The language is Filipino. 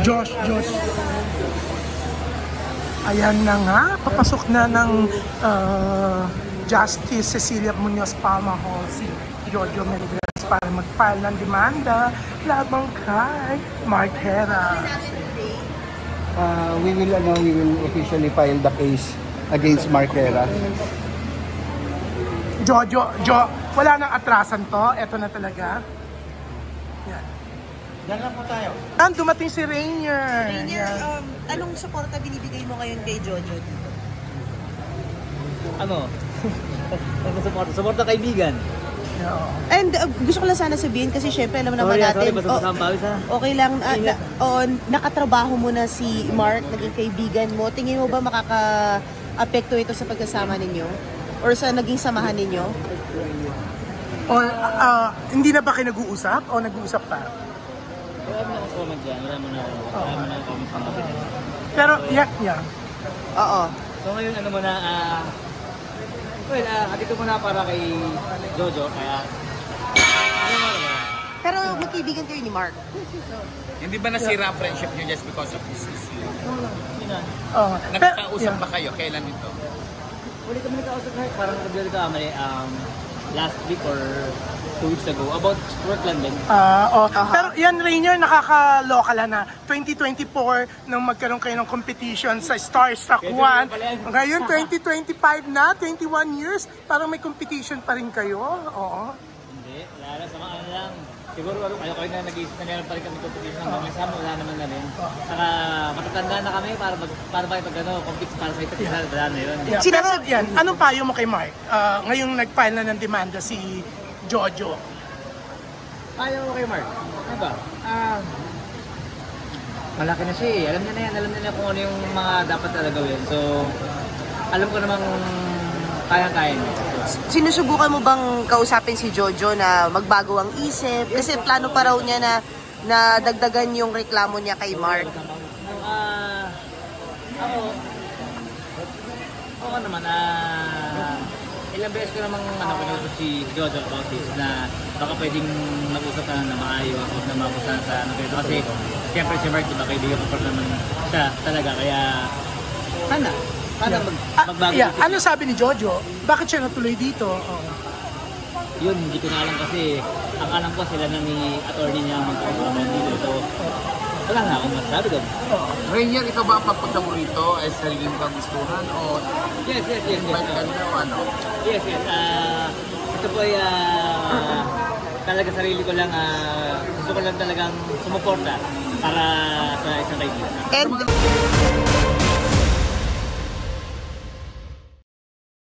Josh. Ayan na nga, papasok na ng Justice Cecilia Munoz Palma Hall si Jojo Menendez para mag-file ng demanda labang kay Mark Hera. We will officially file the case against Mark Hera. Jojo, wala nang atrasan to. Ito na talaga. Yan. Yan lang po tayo. Dumating si Rainier. Rainier, anong suporta binibigay mo ngayon kay Jojo? Ano suporta kaibigan. And gusto ko lang sana sabihin kasi syempre alam naman natin, okay lang, nakatrabaho mo na si Mark, naging kaibigan mo. Tingin mo ba makaka-apekto ito sa pagkasama ninyo? Or sa naging samahan ninyo? Or hindi na ba kayo nag-uusap? O nag-uusap pa? Wala mo na comment dyan. Wala mo na comment sa mga. Pero, yeah. Oo. So ngayon, ano mo na, hatid ko muna para kay Jojo, kaya, Pero magkaibigan kayo ni Mark. Hindi ba nasira ang friendship niyo just because of this issue? Nagkausap ba kayo? Kailan ito? Uli kami nagkausap na, parang nag-vlog kami last week or 2 weeks ago about Portland din. Pero yan, Rainier, nakakaloka na 2024 nang magkaroon kayo ng competition sa Starstruck 1. Ngayon, 2025 na, 21 years, parang may competition pa rin kayo. Oo. Hindi, wala na, sama ano lang. Siguro kayo na nag-iisip na meron pa rin kami competition hanggang sa wala naman na rin. Saka matatanda na kami para ba pag compete para sa ito, wala na yun. Pero yan, anong payo mo kay Mark? Ngayong nag-file na ng demanda si Jojo. Ayaw mo kay Mark? Ano ba? Malaki na siya eh. Alam niya na yan. Alam niya na kung ano yung mga dapat na gawin. So, alam ko namang kaya-kaya niya. Sinusubukan mo bang kausapin si Jojo na magbago ang isip? Kasi plano pa raw niya na dagdagan yung reklamo niya kay Mark. Ako naman, ilang beses ko namang pinag-usap si Jojo about this na baka pwedeng mag-usap na maayos o na mapusan sa ano ganito. Kasi siyempre si Mark, diba, kaibigan ko pa naman siya talaga. Kaya sana magbago. Ano sabi ni Jojo? Bakit siya natuloy dito? Yun, hindi ko na alam kasi ang alam ko sila na ni attorney niya mag-usap dito. So, wala na akong masasabi doon. Rainier, ito ba ang pagpunta mo rito ay sariling kagustuhan o Yes. invite ka na o ano? Yes. Ito po ay talaga sarili ko lang, gusto ko lang talagang sumuporta para sa isang kaibigan. And